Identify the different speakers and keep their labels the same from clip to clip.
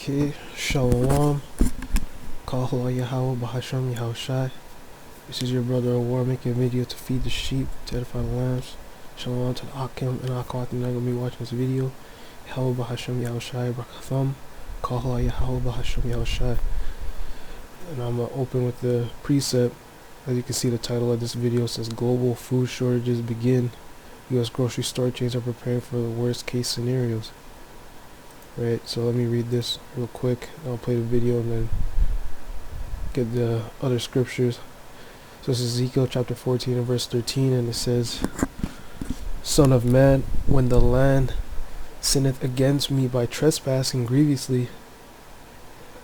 Speaker 1: Okay, Shalom, Kahua Yahweh Bahasham Yahushai. This is your brother War making a video to feed the sheep, to edify the lambs. Shalom to the Akim and Akwat, and I'm going to be watching this video. Yahweh Bahasham Yahushai Brakatham, Kahua Yahweh Bahasham Yahushai. And I'm going to open with the precept. As you can see, the title of this video says Global Food Shortages Begin. U.S. grocery store chains are preparing for the worst case scenarios. Right, so let me read this real quick. I'll play the video and then get the other scriptures. So this is Ezekiel chapter 14 and verse 13, and it says, Son of man, when the land sinneth against me by trespassing grievously.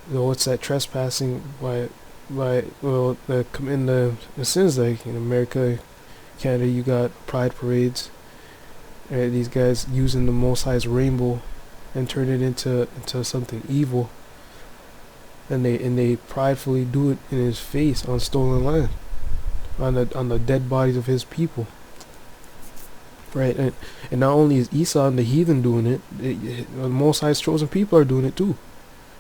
Speaker 1: What's that trespassing? In the sins, like in America, Canada, you got pride parades. Right, these guys using the Most High's rainbow and turn it into something evil, and they pridefully do it in his face on stolen land, on the dead bodies of his people. Right, and not only is Esau and the heathen doing it, the Most High's chosen people are doing it too.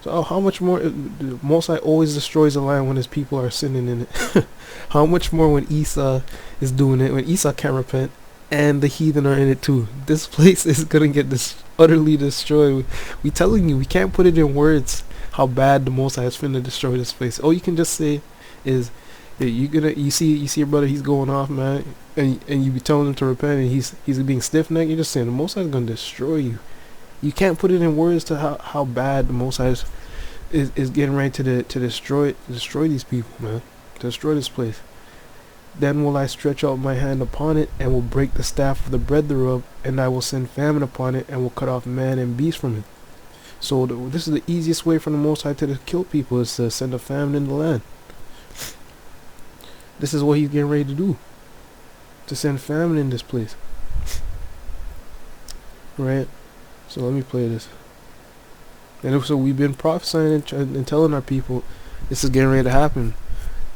Speaker 1: So how much more? The Most High always destroys the land when his people are sinning in it. How much more when Esau is doing it, when Esau can't repent and the heathen are in it too? This place is gonna get utterly destroyed. We telling you, we can't put it in words how bad the Most High is finna destroy this place. All you can just say is, you see your brother, he's going off, man, and you be telling him to repent, and he's being stiff-necked. You're just saying the Most High is gonna destroy you. You can't put it in words to how bad the Most High is getting ready to destroy these people, man, to destroy this place. Then will I stretch out my hand upon it, and will break the staff of the bread thereof, and I will send famine upon it, and will cut off man and beast from it. So this is the easiest way for the Most High to kill people, is to send a famine in the land. This is what he's getting ready to do, to send famine in this place. Right? So let me play this. And so we've been prophesying and telling our people this is getting ready to happen.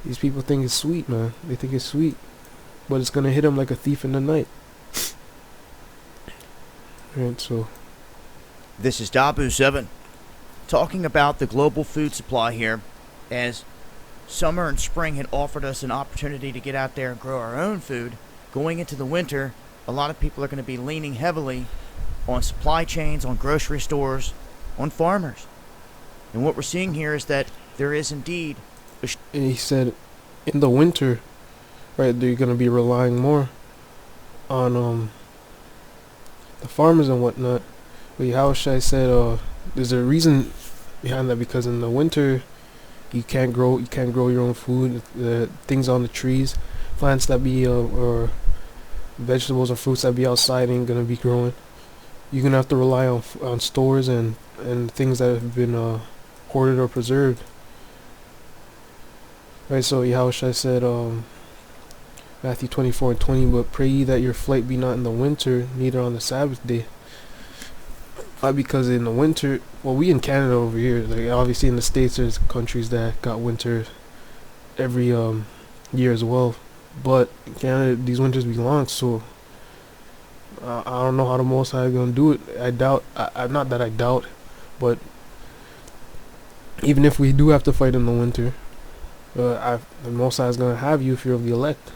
Speaker 1: These people think it's sweet, man. They think it's sweet, but it's gonna hit them like a thief in the night. Right, so
Speaker 2: this is Dabu7 talking about the global food supply here, as summer and spring had offered us an opportunity to get out there and grow our own food. Going into the winter, a lot of people are going to be leaning heavily on supply chains, on grocery stores, on farmers. And what we're seeing here is that there is indeed
Speaker 1: and he said in the winter, right, they're going to be relying more on the farmers and whatnot. But Yahushua said there's a reason behind that, because in the winter you can't grow your own food. The things on the trees, plants that be or vegetables or fruits that be outside ain't gonna be growing. You're gonna have to rely on stores and things that have been hoarded or preserved. Right, so Yahushua said, Matthew 24:20, but pray ye that your flight be not in the winter, neither on the Sabbath day. Why? Because in the winter, well, we in Canada over here, like obviously in the States, there's countries that got winter every year as well. But in Canada, these winters be long, so I don't know how the Most High is gonna do it. I doubt. Not that I doubt, but even if we do have to fight in the winter, the Most High is gonna have you if you're of the elect.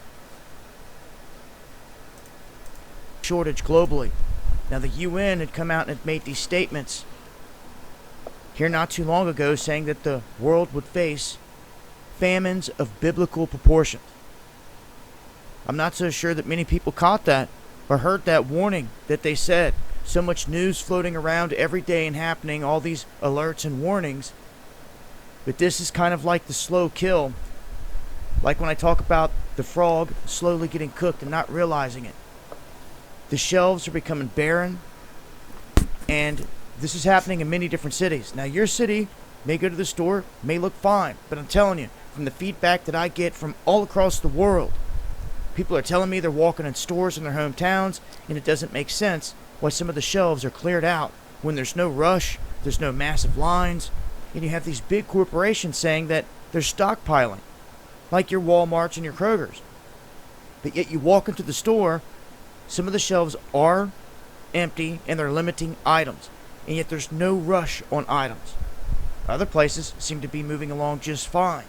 Speaker 2: shortage globally. Now the UN had come out and had made these statements here not too long ago, saying that the world would face famines of biblical proportions. I'm not so sure that many people caught that or heard that warning that they said. So much news floating around every day and happening, all these alerts and warnings. But this is kind of like the slow kill. Like when I talk about the frog slowly getting cooked and not realizing it. The shelves are becoming barren, and this is happening in many different cities. Now your city may go to the store, may look fine, but I'm telling you, from the feedback that I get from all across the world, people are telling me they're walking in stores in their hometowns, and it doesn't make sense why some of the shelves are cleared out when there's no rush, there's no massive lines, and you have these big corporations saying that they're stockpiling, like your Walmarts and your Krogers. But yet you walk into the store, some of the shelves are empty and they're limiting items, and yet there's no rush on items. Other places seem to be moving along just fine.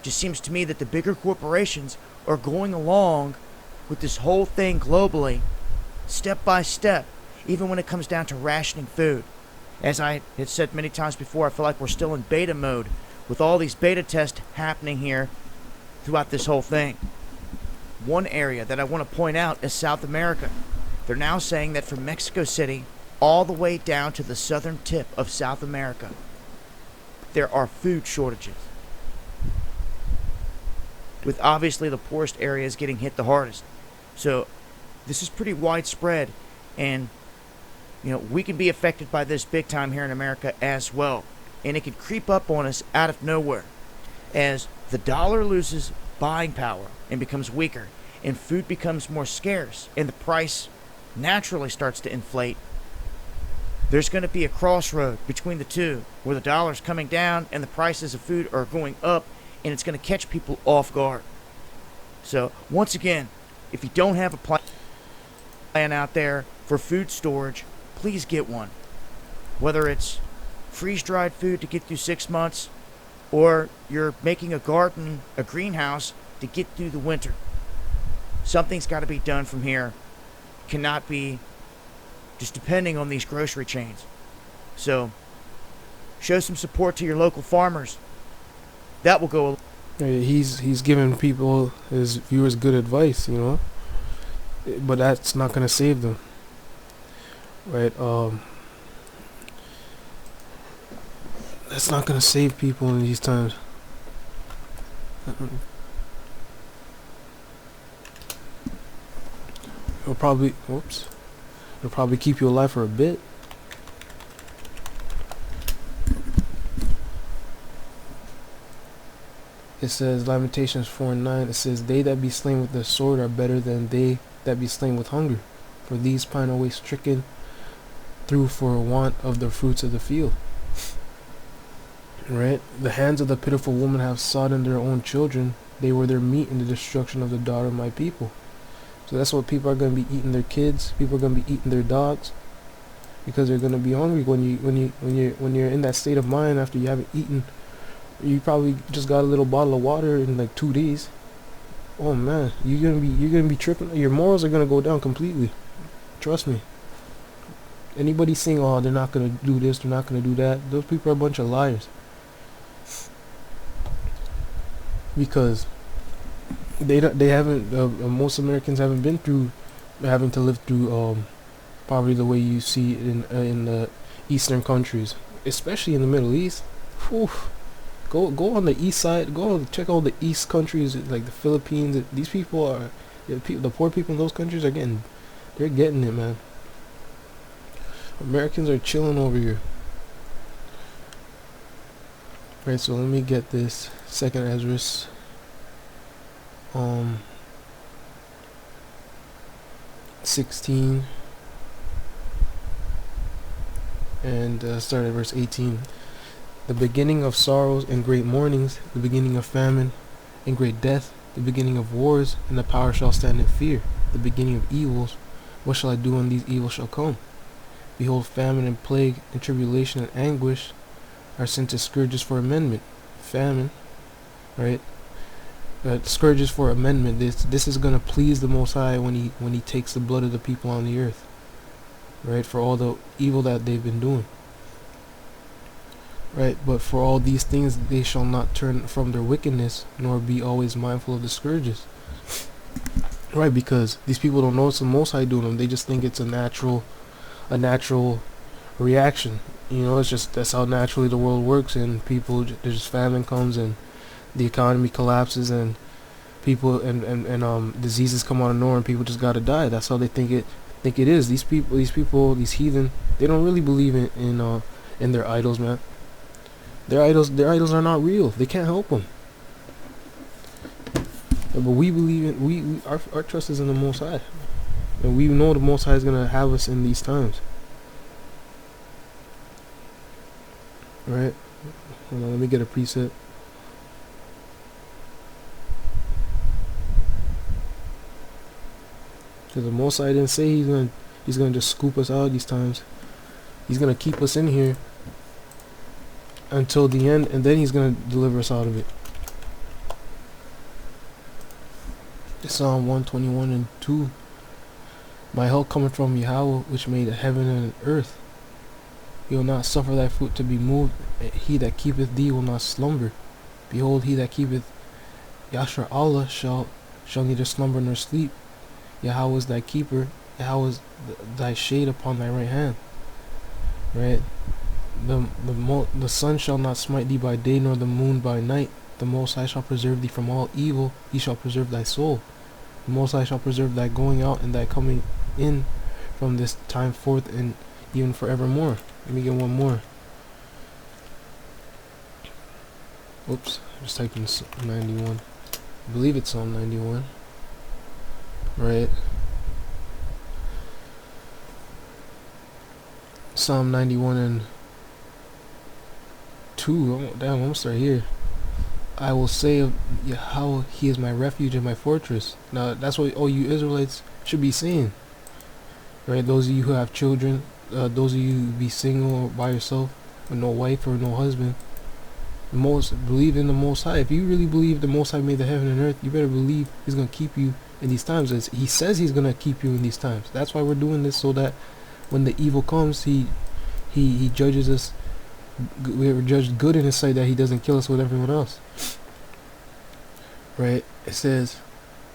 Speaker 2: Just seems to me that the bigger corporations are going along with this whole thing globally, step by step, even when it comes down to rationing food. As I had said many times before, I feel like we're still in beta mode with all these beta tests happening here throughout this whole thing. One area that I want to point out is South America. They're now saying that from Mexico City all the way down to the southern tip of South America, there are food shortages, with obviously the poorest areas getting hit the hardest. So this is pretty widespread, and we can be affected by this big time here in America as well. And it could creep up on us out of nowhere as the dollar loses buying power and becomes weaker, and food becomes more scarce, and the price naturally starts to inflate. There's going to be a crossroad between the two where the dollar's coming down and the prices of food are going up, and it's going to catch people off guard. So once again, if you don't have a plan out there for food storage, please get one. Whether it's freeze-dried food to get through 6 months, or you're making a garden, a greenhouse to get through the winter. Something's got to be done from here. Cannot be just depending on these grocery chains. So show some support to your local farmers. That will go.
Speaker 1: He's giving people, his viewers, good advice, but that's not gonna save them, right? That's not gonna save people in these times. It'll probably keep you alive for a bit. It says, Lamentations 4:9, it says, they that be slain with the sword are better than they that be slain with hunger, for these pine away stricken through for want of the fruits of the field. Right? The hands of the pitiful woman have sodden their own children. They were their meat in the destruction of the daughter of my people. So that's what people are going to be eating their kids. People are going to be eating their dogs because they're going to be hungry when you're in that state of mind after you haven't eaten. You probably just got a little bottle of water in like 2 days. Oh man, you're gonna be tripping. Your morals are gonna go down completely. Trust me. Anybody saying, "Oh, they're not gonna do this, they're not gonna do that," those people are a bunch of liars. Because they haven't. Most Americans haven't been through having to live through poverty the way you see it in the Eastern countries, especially in the Middle East. Whew. Go on the east side. Go check out the east countries like the Philippines. These people are the poor people in those countries are getting it, man. Americans are chilling over here. Right, so let me get this. Second Ezra 16 and start at verse 18. The beginning of sorrows and great mournings, the beginning of famine and great death, the beginning of wars, and the power shall stand in fear, the beginning of evils. What shall I do when these evils shall come? Behold, famine and plague and tribulation and anguish are sent as scourges for amendment. Famine, right? Scourges for amendment. This is gonna please the Most High when he takes the blood of the people on the earth, right? For all the evil that they've been doing. Right, but for all these things they shall not turn from their wickedness, nor be always mindful of the scourges. Right, because these people don't know it's the Most High doing them. They just think it's a natural reaction. It's just that's how naturally the world works, and people, there's just famine comes and the economy collapses, and people and diseases come out of nowhere, and people just gotta die. That's how they think it is. These these heathen, they don't really believe in their idols, man. Their idols are not real. They can't help them. But we believe in our trust is in the Most High, and we know the Most High is gonna have us in these times. Right? Hold on, let me get a preset. Because the Most High didn't say he's gonna just scoop us out these times. He's gonna keep us in here. until the end, and then he's going to deliver us out of it. Psalm 121 and 2. My help cometh from Yahweh, which made heaven and earth. He will not suffer thy foot to be moved. He that keepeth thee will not slumber. Behold, he that keepeth Yashar Allah shall neither slumber nor sleep. Yahweh is thy keeper. Yahweh is thy shade upon thy right hand. Right? The sun shall not smite thee by day, nor the moon by night. The Most High shall preserve thee from all evil. He shall preserve thy soul. The Most High shall preserve thy going out and thy coming in from this time forth and even forevermore. Let me get one more. Oops, I just typed in 91. I believe it's Psalm 91. Right. Psalm 91 and 2. Damn, I'm gonna start here. I will say of Yahweh, He is my refuge and my fortress. Now, that's what all you Israelites should be saying. Right? Those of you who have children, those of you who be single or by yourself, with no wife or no husband, believe in the Most High. If you really believe the Most High made the heaven and earth, you better believe He's going to keep you in these times. As He says He's going to keep you in these times. That's why we're doing this, so that when the evil comes, He judges us. We're judged good in His sight, that He doesn't kill us with everyone else. Right? It says,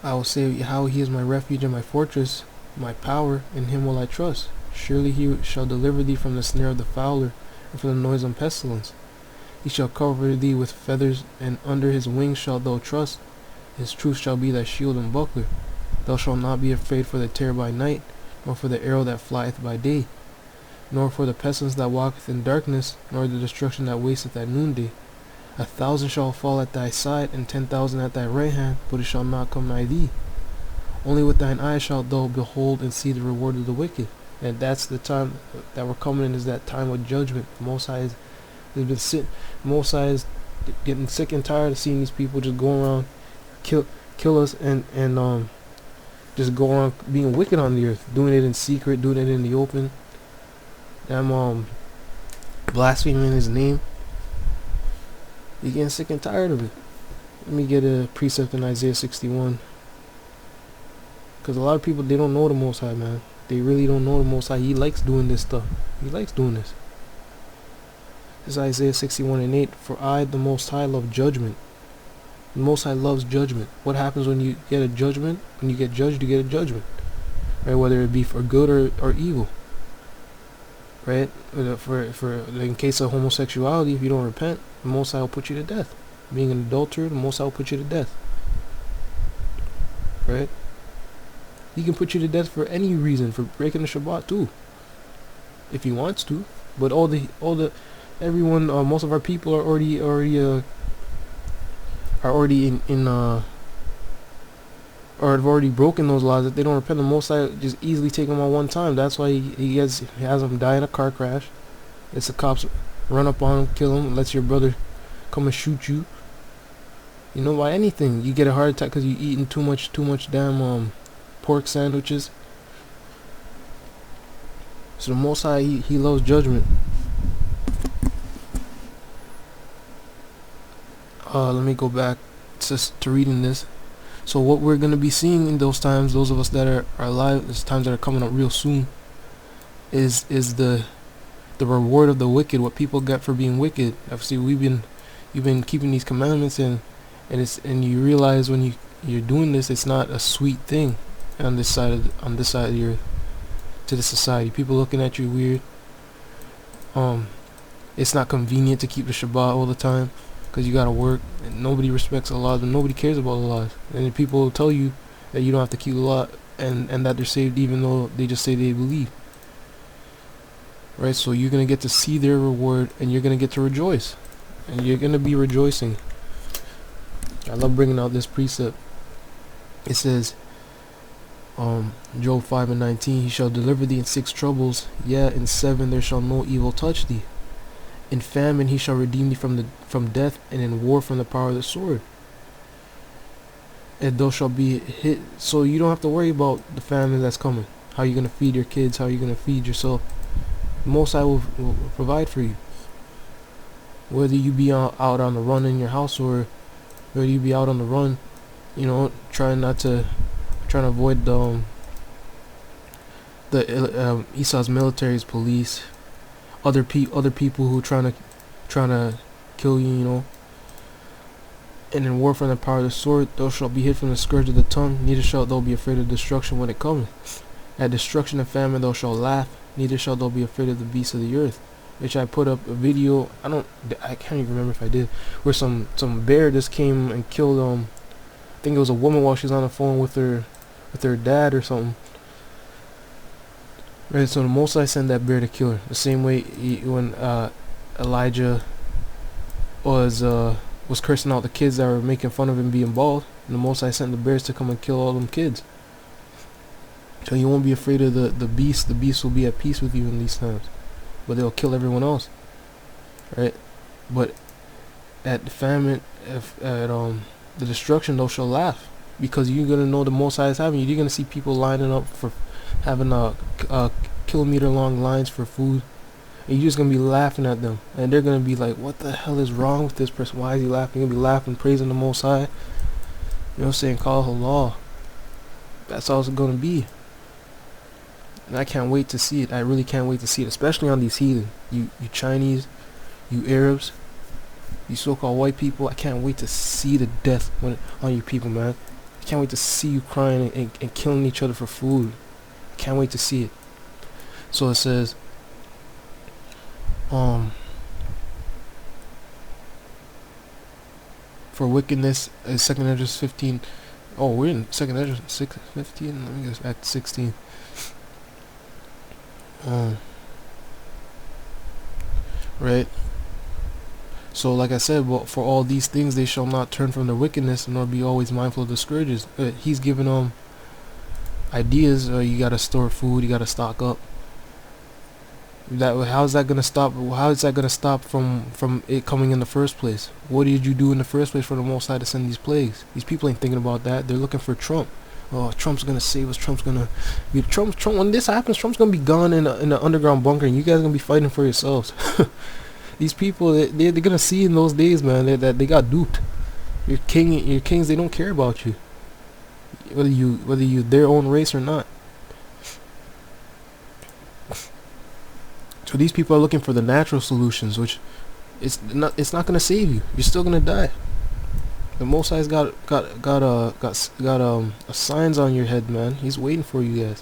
Speaker 1: I will say how He is my refuge and my fortress, my power, in Him will I trust. Surely He shall deliver thee from the snare of the fowler, and from the noisome pestilence. He shall cover thee with feathers, and under His wings shalt thou trust. His truth shall be thy shield and buckler. Thou shalt not be afraid for the terror by night, nor for the arrow that flieth by day, nor for the pestilence that walketh in darkness, nor the destruction that wasteth at noonday. 1,000 shall fall at thy side, and 10,000 at thy right hand, but it shall not come nigh thee. Only with thine eyes shalt thou behold and see the reward of the wicked. And that's the time that we're coming in, is that time of judgment. Most High Most High is getting sick and tired of seeing these people just go around kill us and just go around being wicked on the earth, doing it in secret, doing it in the open. Them blaspheming His name. You're getting sick and tired of it. Let me get a precept in Isaiah 61. Because a lot of people, they don't know the Most High, man. They really don't know the Most High. He likes doing this stuff. He likes doing this. This is Isaiah 61 and 8. For I, the Most High, love judgment. The Most High loves judgment. What happens when you get a judgment? When you get judged, you get a judgment. Right? Whether it be for good or evil. Right? For in case of homosexuality, if you don't repent, the Most High will put you to death. Being an adulterer, the Most High will put you to death. Right? He can put you to death for any reason, for breaking the Shabbat too, if He wants to. But everyone, most of our people are already or have already broken those laws. If they don't repent, the Most High just easily take them on one time. That's why he has them die in a car crash. It's the cops run up on him, kill him, lets your brother come and shoot you. You know, by anything. You get a heart attack because you eating too much damn pork sandwiches. So the Most High, he loves judgment. Let me go back to reading this. So what we're going to be seeing in those times, those of us that are alive, those times that are coming up real soon, is the reward of the wicked, what people get for being wicked. Obviously, you've been keeping these commandments, and you realize when you're doing this, it's not a sweet thing on this side of the earth to the society. People looking at you weird. It's not convenient to keep the Shabbat all the time because you gotta work, and nobody respects the laws, and nobody cares about the laws. And then people will tell you that you don't have to keep the law, and that they're saved even though they just say they believe. Right? So you're gonna get to see their reward, and you're gonna get to rejoice, and you're gonna be rejoicing. I love bringing out this precept. It says, Job 5 and 19, He shall deliver thee in 6 troubles, yea, in 7 there shall no evil touch thee. In famine He shall redeem thee from death, and in war from the power of the sword. And thou shalt be hit. So you don't have to worry about the famine that's coming. How you gonna feed your kids? How you gonna feed yourself? The Most High will provide for you. Whether you be out on the run in your house, or whether you be out on the run, you know, trying to avoid the Esau's military's police, other people who trying to kill you, you know. And in war from the power of the sword, thou shalt be hid from the scourge of the tongue, neither shalt thou be afraid of destruction when it cometh. At destruction and famine thou shalt laugh, neither shalt thou be afraid of the beasts of the earth. Which I put up a video, I can't even remember if I did, where some bear just came and killed I think it was a woman while she was on the phone with her dad or something. Right, so the Most High sent that bear to kill her. The same way when Elijah was cursing out the kids that were making fun of him being bald, and the Most High sent the bears to come and kill all them kids. So you won't be afraid of the beast. The beast will be at peace with you in these times, but they'll kill everyone else, right? But at the famine, at the destruction, thou shalt laugh, because you're gonna know the Most High is having you. You're gonna see people lining up for having a kilometer long lines for food, and you're just gonna be laughing at them, and they're gonna be like, "What the hell is wrong with this person? Why is he laughing?" You're gonna be laughing, praising the Most High. You know what I'm saying? Call Allah. That's all it's gonna be. And I can't wait to see it. I really can't wait to see it, especially on these heathen. You Chinese, you Arabs, you so-called white people. I can't wait to see the death on you people, man. I can't wait to see you crying and killing each other for food. I can't wait to see it. So it says, for wickedness, 2nd Esdras 15. Oh, we're in 2nd Esdras 15. Let me go back to 16. Right. So like I said, well, for all these things they shall not turn from their wickedness, nor be always mindful of the scourges. He's giving ideas. You gotta store food, you gotta stock up. How is that gonna stop? How is that gonna stop from it coming in the first place? What did you do in the first place for the Most High to send these plagues? These people ain't thinking about that. They're looking for Trump. Oh, Trump's gonna save us. Trump's gonna be Trump. When this happens, Trump's gonna be gone in an underground bunker, and you guys are gonna be fighting for yourselves. These people, they're gonna see in those days, man, that they got duped. Your kings, they don't care about you, whether you their own race or not. So these people are looking for the natural solutions, which it's not gonna save you. You're still gonna die. The Most High's got signs on your head, man. He's waiting for you guys.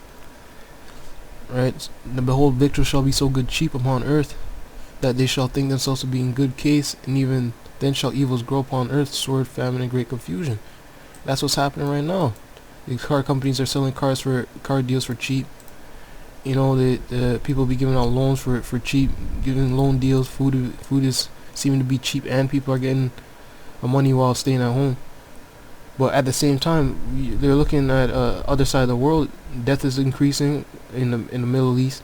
Speaker 1: Right? And behold, victuals shall be so good cheap upon earth, that they shall think themselves to be in good case, and even then shall evils grow upon earth, sword, famine, and great confusion. That's what's happening right now. The car companies are selling car deals for cheap. You know, the people be giving out loans for cheap, giving loan deals. Food is seeming to be cheap, and people are getting money while staying at home. But at the same time, they're looking at other side of the world. Death is increasing in the Middle East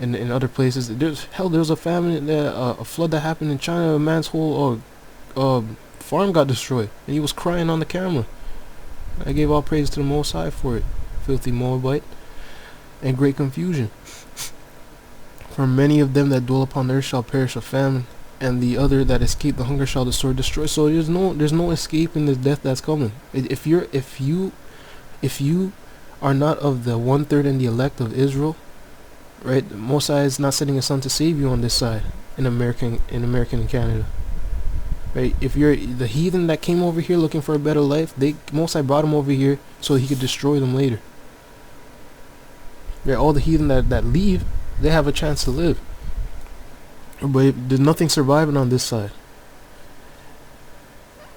Speaker 1: and in other places. There's a famine, a flood that happened in China. A man's whole farm got destroyed, and he was crying on the camera. I gave all praise to the Most High for it, filthy Moabite. And great confusion. For many of them that dwell upon the earth shall perish of famine, and the other that escape the hunger shall the sword destroy. So there's no escaping this death that's coming. If you are not of the 1/3 and the elect of Israel, right? Most High is not sending a son to save you on this side in America and Canada. Right? If you're the heathen that came over here looking for a better life, Most High brought him over here so he could destroy them later. Right? All the heathen that leave, they have a chance to live. But there's nothing surviving on this side.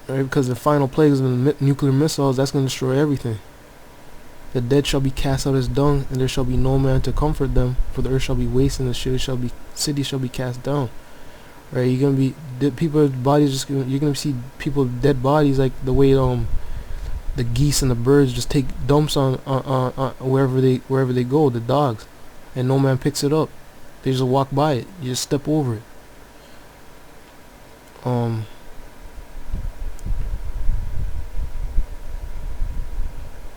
Speaker 1: Right? Because the final plague is the nuclear missiles. That's going to destroy everything. The dead shall be cast out as dung, and there shall be no man to comfort them. For the earth shall be wasted, and the cities shall be cast down. Right? You're gonna be people's bodies. You're gonna see people dead bodies, like the way the geese and the birds just take dumps on wherever they go. The dogs, and no man picks it up. They just walk by it. You just step over it.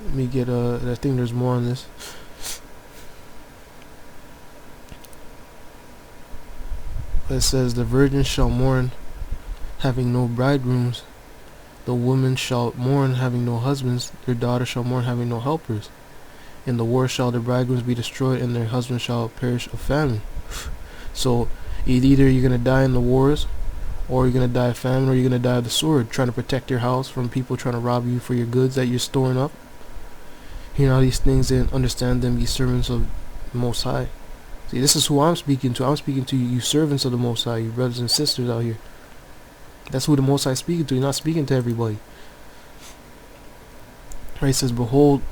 Speaker 1: Let me get I think there's more on this. It says the virgins shall mourn having no bridegrooms. The women shall mourn, having no husbands. Their daughters shall mourn, having no helpers. In the war shall their bridegrooms be destroyed, and their husbands shall perish of famine. So either you're going to die in the wars, or you're going to die of famine, or you're going to die of the sword, trying to protect your house from people trying to rob you for your goods that you're storing up. Hear all these things and understand them, ye servants of the Most High. See, this is who I'm speaking to. I'm speaking to you servants of the Most High, you brothers and sisters out here. That's who the Most High is speaking to. You're not speaking to everybody. Right, it says, behold,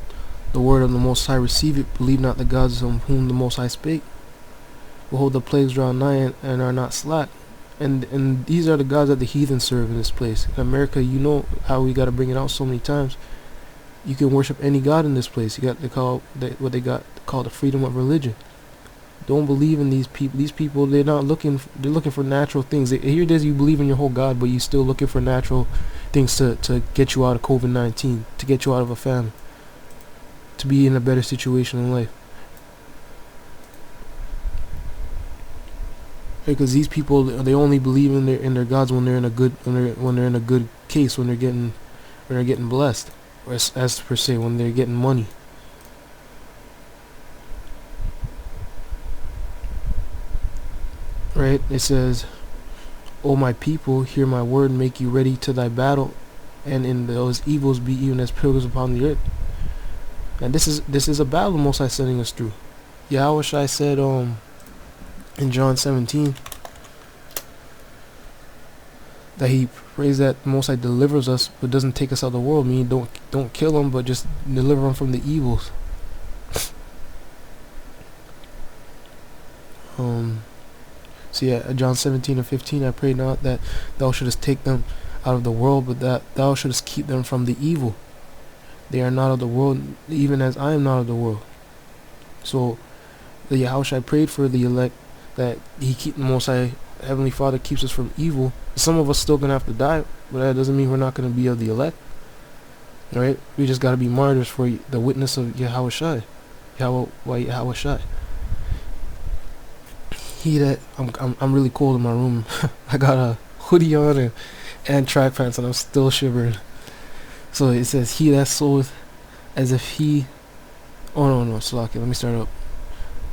Speaker 1: the word of the Most High, receive it. Believe not the gods of whom the Most High spake. Behold, the plagues draw nigh and are not slack. And these are the gods that the heathen serve in this place. In America, you know how we got to bring it out so many times. You can worship any god in this place. You got what they got called the freedom of religion. Don't believe in these people. These people, they're looking for natural things. Here it is, you believe in your whole God, but you still looking for natural things to get you out of COVID-19, to get you out of a famine, to be in a better situation in life. Because these people, they only believe in their gods when they're in a good case, when they're getting blessed, or as per se, when they're getting money. Right, it says, O my people, hear my word, make you ready to thy battle, and in those evils be even as pilgrims upon the earth. And this is a battle Most High sending us through. Yahweh Shai said in John 17 that he prays that Most High delivers us but doesn't take us out of the world, meaning don't kill them, but just deliver them from the evils. So yeah, John 17:15, I pray not that thou shouldest take them out of the world, but that thou shouldest keep them from the evil. They are not of the world, even as I am not of the world. So the Yahushua prayed for the elect that he keep the Most High Heavenly Father keeps us from evil. Some of us still gonna have to die, but that doesn't mean we're not gonna be of the elect. Alright? We just gotta be martyrs for the witness of Yahushua. Yahushua. He that I'm really cold in my room. I got a hoodie on and track pants, and I'm still shivering. So it says, he that soweth as if he... Oh no, Salaki, let me start up.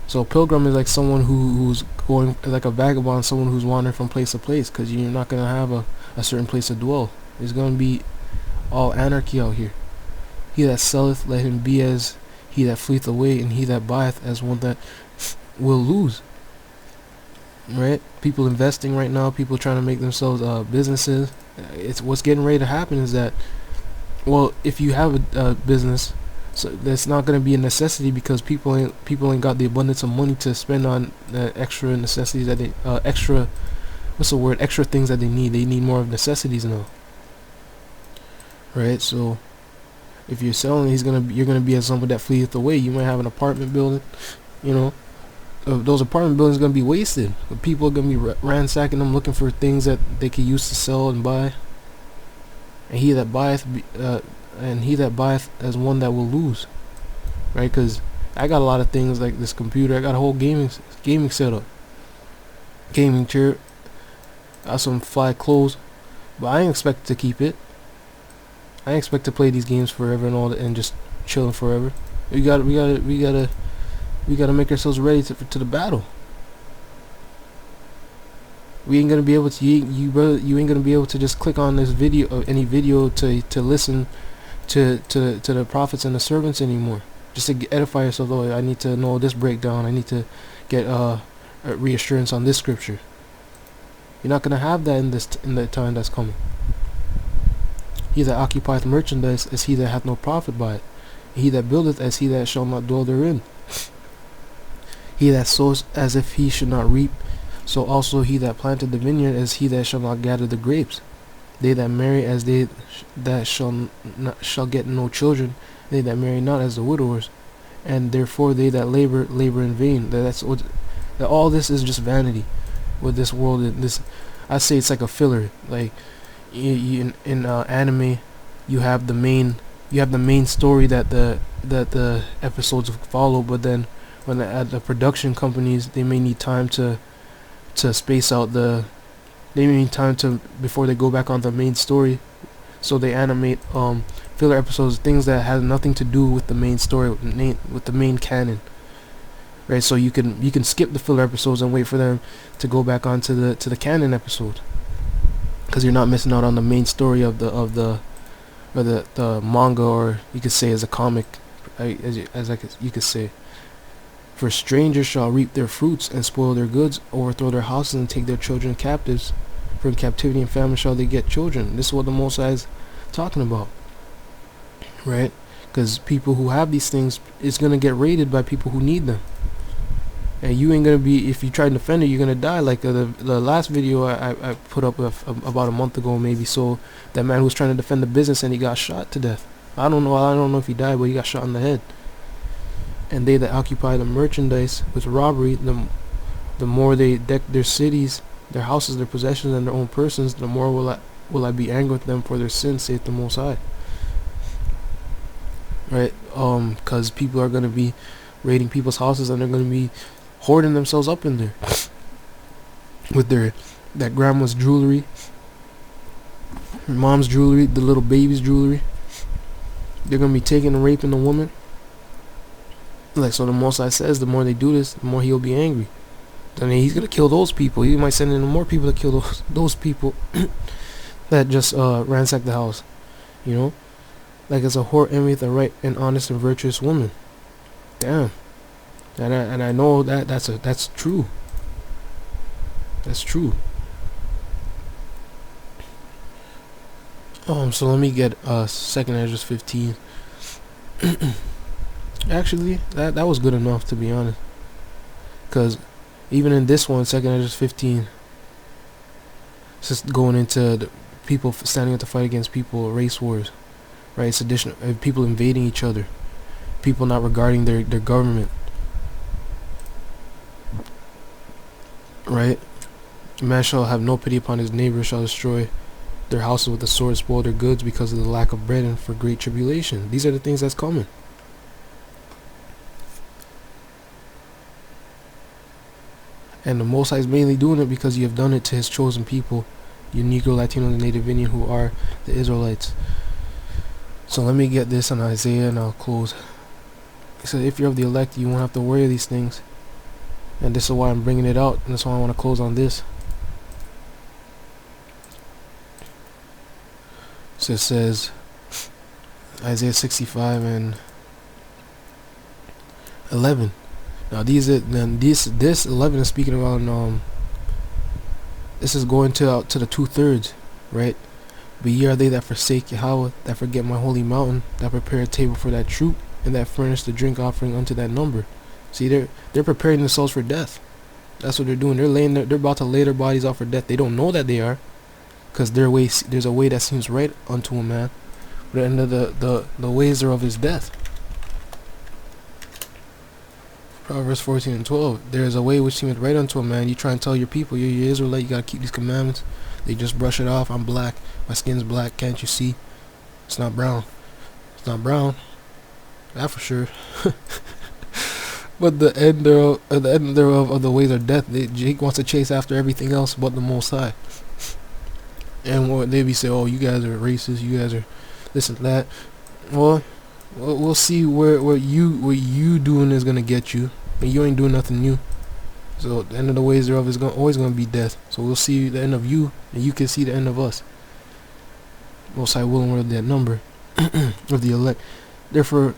Speaker 1: So a pilgrim is like someone who's going, like a vagabond, someone who's wandering from place to place, because you're not going to have a certain place to dwell. There's going to be all anarchy out here. He that selleth, let him be as he that fleeth away, and he that buyeth as one that will lose. Right? People investing right now, people trying to make themselves businesses. It's what's getting ready to happen is that, well, if you have a business, so that's not going to be a necessity, because people ain't got the abundance of money to spend on extra necessities that they extra things that they need. They need more of necessities now. Right? So if you're selling, you're gonna be as someone that fleeth away. You might have an apartment building, those apartment buildings are going to be wasted. People are going to be ransacking them, looking for things that they could use to sell and buy. And he that buyeth as one that will lose. Right? Because I got a lot of things like this computer. I got a whole gaming setup, gaming chair. Got some fly clothes, but I ain't expect to keep it. I ain't expect to play these games forever and all that, and just chilling forever. We gotta make ourselves ready to the battle. We ain't gonna be able to. You ain't gonna be able to just click on this video or any video to listen to the prophets and the servants anymore. Just to edify yourself. Oh, I need to know this breakdown. I need to get a reassurance on this scripture. You're not gonna have that in the time that's coming. He that occupieth merchandise is he that hath no profit by it. He that buildeth as he that shall not dwell therein. He that sows as if he should not reap, so also he that planted the vineyard as he that shall not gather the grapes. They that marry as they that shall get no children, they that marry not as the widowers, and therefore they that labor in vain. That all this is just vanity with this world. I say it's like a filler. Like in anime, you have the main story that the episodes follow, but then at the production companies, they may need time to space out the They need time to before they go back on the main story, so they animate filler episodes, things that have nothing to do with the main story, with the main canon. Right, so you can skip the filler episodes and wait for them to go back onto the canon episode, because you're not missing out on the main story of the manga, or you could say as a comic, you could say. For strangers shall reap their fruits and spoil their goods, overthrow their houses and take their children captives. For in captivity and famine shall they get children. This is what the Most High is talking about, right? Because people who have these things is gonna get raided by people who need them, and you ain't gonna be, if you try to defend it, you're gonna die. Like the last video I put up about a month ago, maybe so. That man who was trying to defend the business and he got shot to death. I don't know if he died, but he got shot in the head. And they that occupy the merchandise with robbery, the more they deck their cities, their houses, their possessions, and their own persons, the more will I be angry with them for their sins, saith the Most High. Right? Because people are gonna be raiding people's houses, and they're gonna be hoarding themselves up in there with that grandma's jewelry, her mom's jewelry, the little baby's jewelry. They're gonna be taking and raping the woman. Like, so the Most High says, the more they do this, the more he'll be angry. I mean, he's gonna kill those people. He might send in more people to kill those people that just ransack the house. You know, like, as a whore envieth a right and honest and virtuous woman. Damn. And I know that's true. That's true. So let me get 2nd Ezra 15. Actually, that was good enough, to be honest. Because even in this one, 2nd Ezra 15, it's just going into the people standing up to fight against people, race wars, right? It's additional people invading each other, people not regarding their government, right? Man shall have no pity upon his neighbor, shall destroy their houses with the sword, spoil their goods because of the lack of bread and for great tribulation. These are the things that's coming. And the Most High is mainly doing it because you have done it to his chosen people, you Negro, Latino, and Native Indian, who are the Israelites. So let me get this on Isaiah and I'll close. He said, if you're of the elect, you won't have to worry of these things. And this is why I'm bringing it out, and that's why I want to close on this. So it says, Isaiah 65 and 11. Now this 11 is speaking about this is going to the 2/3, right? But ye are they that forsake Yahweh, that forget my holy mountain, that prepare a table for that troop, and that furnish the drink offering unto that number. See, they're preparing themselves for death. That's what they're doing. They're about to lay their bodies out for death. They don't know that they are, because there's a way that seems right unto a man, but at the end of the ways thereof is death. Proverbs 14 and 12. There is a way which seemeth right unto a man. You try and tell your people, you're Israelite, you gotta keep these commandments. They just brush it off. I'm black. My skin's black. Can't you see? It's not brown. It's not brown. That for sure. But the end thereof of the ways of death. Jake wants to chase after everything else but the Most High. And what they be say, oh, you guys are racist. You guys are this and that. Well, we'll see where you doing is gonna get you, and you ain't doing nothing new. So the end of the ways thereof is always gonna be death. So we'll see the end of you, and you can see the end of us. Most High willing with that number of the elect. Therefore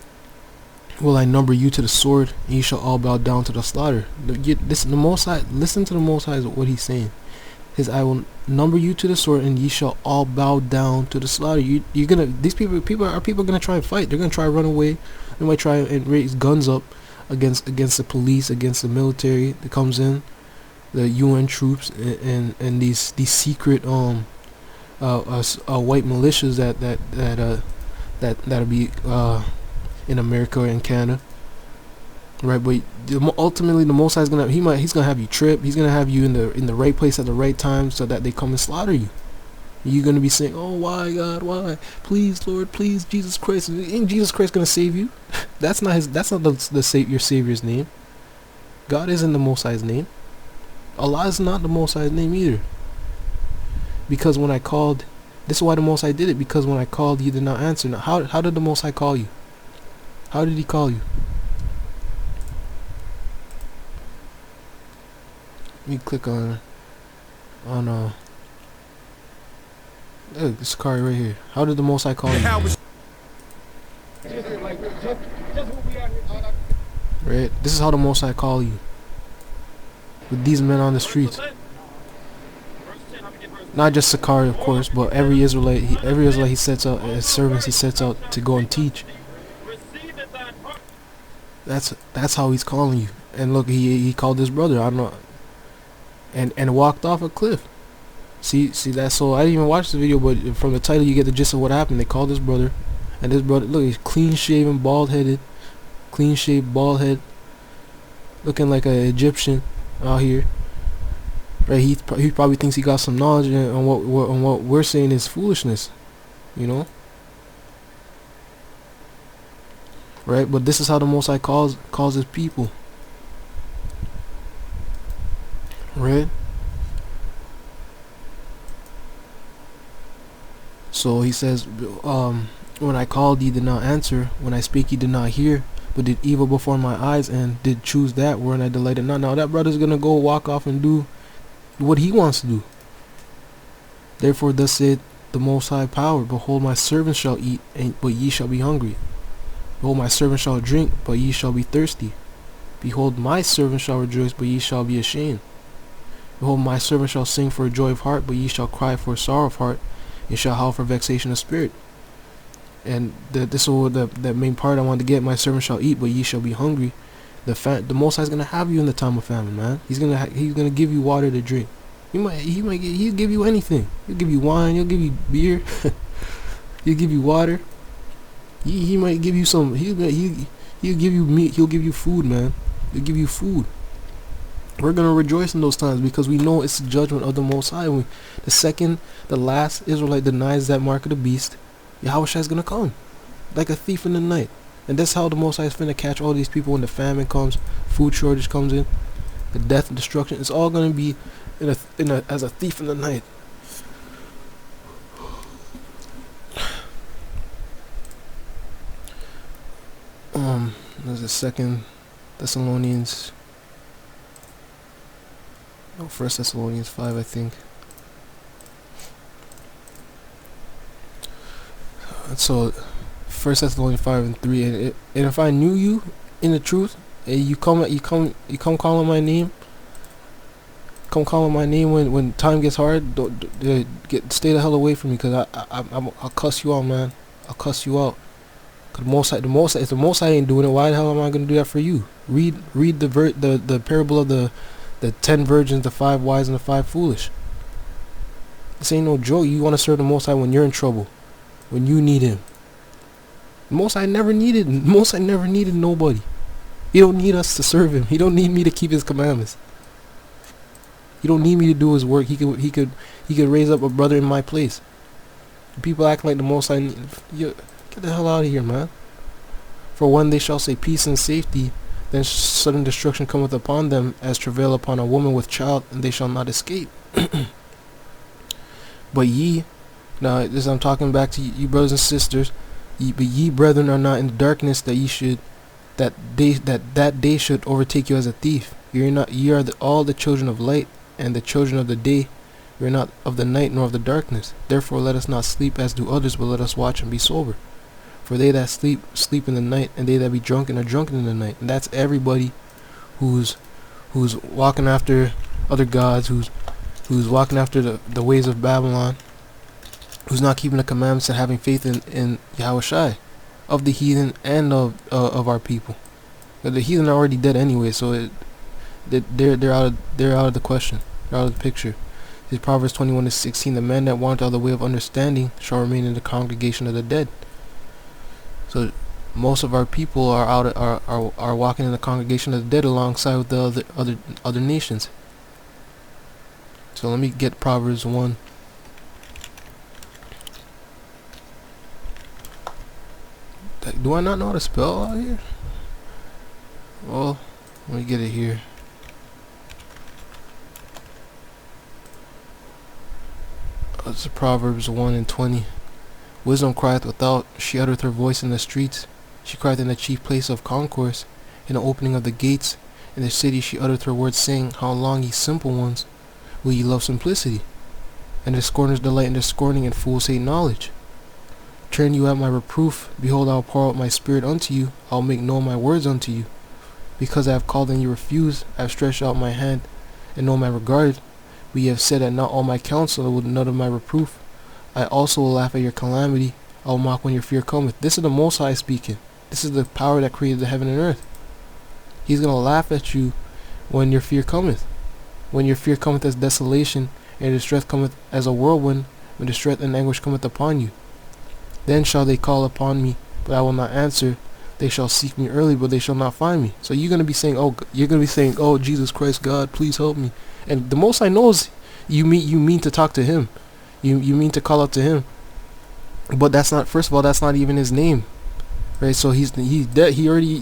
Speaker 1: will I number you to the sword, and you shall all bow down to the slaughter. The Most High, listen to the Most High, is what he's saying. I will number you to the sword, and ye shall all bow down to the slaughter. These people are gonna try and fight. They're gonna try to run away. They might try and raise guns up against the police, against the military that comes in, the UN troops, and these secret white militias that'll be in America and Canada. Right, but ultimately the Most High is he's gonna have you trip. He's gonna have you in the right place at the right time, so that they come and slaughter you. You're gonna be saying, "Oh, why God? Why? Please, Lord, please, Jesus Christ." Ain't Jesus Christ gonna save you? That's not your Savior's name. God isn't the Most High's name. Allah is not the Most High's name either. because when I called, this is why the Most High did it, because when I called, you did not answer. Now, how did the Most High call you? How did he call you? Let me click on look, this card right here. How did the Most High call you? Right? This is how the Most High call you. With these men on the streets. Not just Sakari, of course, but every Israelite he sets out as servants, he sets out to go and teach. That's how he's calling you. And look, he called his brother, I don't know, and walked off a cliff. See that? So I didn't even watch the video, but from the title you get the gist of what happened. They called his brother, and his brother, look, he's clean shaven, bald headed, clean shaved, bald head, looking like an Egyptian out here. Right? He probably thinks he got some knowledge on what we're saying is foolishness, you know. Right? But this is how the Most High calls his people. Right? So he says, when I called, ye did not answer. When I spake, ye did not hear. But did evil before my eyes, and did choose that wherein I delighted not. Now that brother's gonna go walk off and do what he wants to do. Therefore thus said the Most High Power, behold, my servants shall eat, but ye shall be hungry. Behold, my servants shall drink, but ye shall be thirsty. Behold, my servants shall rejoice, but ye shall be ashamed. Behold, my servants shall sing for joy of heart, but ye shall cry for sorrow of heart, and shall howl for vexation of spirit. And this is the main part I wanted to get. My servants shall eat, but ye shall be hungry. The Most High is gonna have you in the time of famine, man. He's gonna give you water to drink. He'll give you anything. He'll give you wine. He'll give you beer. He'll give you water. He might give you some. He'll give you meat. He'll give you food, man. He'll give you food. We're gonna rejoice in those times because we know it's the judgment of the Most High. The second the last Israelite denies that mark of the beast, Yahushua is gonna come like a thief in the night. And that's how the Most High is finna catch all these people when the famine comes, food shortage comes in, the death and destruction. It's all gonna be as a thief in the night. There's a second Thessalonians. No, 1 Thessalonians 5, I think. So 1 Thessalonians 5 and 3, and if I knew you in the truth, and you come calling my name, when time gets hard, stay the hell away from me, cause I'll cuss you out, man. I'll cuss you out. Cause the Most High, if the Most High ain't doing it, why the hell am I gonna do that for you? Read the parable of the 10 virgins, the 5 wise and the 5 foolish. This ain't no joke. You want to serve the Most High when you're in trouble, when you need Him. The Most High never needed nobody. He don't need us to serve Him. He don't need me to keep His commandments. He don't need me to do His work. He could raise up a brother in my place. People act like the Most High. Get the hell out of here, man. For when they shall say peace and safety, then sudden destruction cometh upon them, as travail upon a woman with child, and they shall not escape. But ye, now this I'm talking back to you brothers and sisters, but ye brethren are not in the darkness, that day should overtake you as a thief. Ye are all the children of light, and the children of the day. We are not of the night nor of the darkness. Therefore let us not sleep as do others, but let us watch and be sober. For they that sleep, sleep in the night, and they that be drunken are drunken in the night. And that's everybody who's walking after other gods, who's walking after the ways of Babylon, who's not keeping the commandments and having faith in Yahushua, of the heathen and of our people. But the heathen are already dead anyway, so they're out of the question. They're out of the picture. It's Proverbs 21:16. The man that wanteth out the way of understanding shall remain in the congregation of the dead. So most of our people are walking in the congregation of the dead alongside with the other nations. So let me get Proverbs 1. Do I not know how to spell out here? Well, let me get it here. It's Proverbs 1:20. Wisdom crieth without, she uttereth her voice in the streets. She crieth in the chief place of concourse, in the opening of the gates. In the city she uttereth her words, saying, How long, ye simple ones, will ye love simplicity? And the scorners delight in the scorning, and fools hate knowledge. Turn you at my reproof. Behold, I will pour out my spirit unto you. I will make known my words unto you. Because I have called and you refuse, I have stretched out my hand and no man regarded. But ye have said that not all my counsel would none of my reproof. I also will laugh at your calamity. I will mock when your fear cometh. This is the Most High speaking. This is the power that created the heaven and earth. He's going to laugh at you when your fear cometh. When your fear cometh as desolation, and your distress cometh as a whirlwind, when distress and anguish cometh upon you. Then shall they call upon me, but I will not answer. They shall seek me early, but they shall not find me. So you're going to be saying, oh, Jesus Christ, God, please help me. And the Most High knows you mean to talk to him. You mean to call out to him. But that's not, first of all, that's not even his name. Right? So he's dead. He already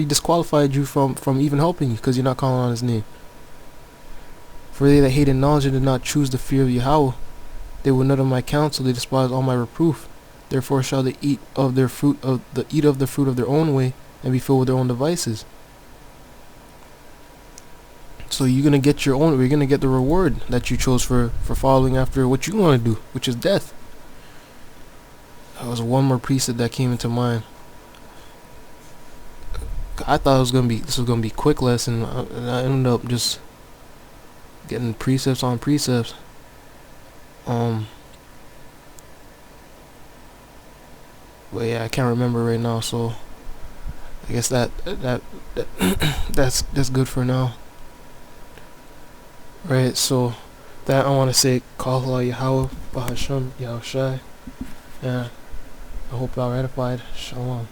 Speaker 1: disqualified you from even helping you, because you're not calling on his name. For they that hated knowledge and did not choose the fear of Yahweh, they will not of my counsel, they despise all my reproof. Therefore shall they eat of the fruit of their own way, and be filled with their own devices. So you're gonna get your own. You're gonna get the reward that you chose for following after what you want to do, which is death. That was one more precept that came into mind. I thought this was gonna be a quick lesson, and I ended up just getting precepts on precepts. But yeah, I can't remember right now, so I guess that's good for now. Right, so that I want to say, Call Yahweh, Bahasham, Yahushai. Yeah, I hope y'all ratified. Shalom.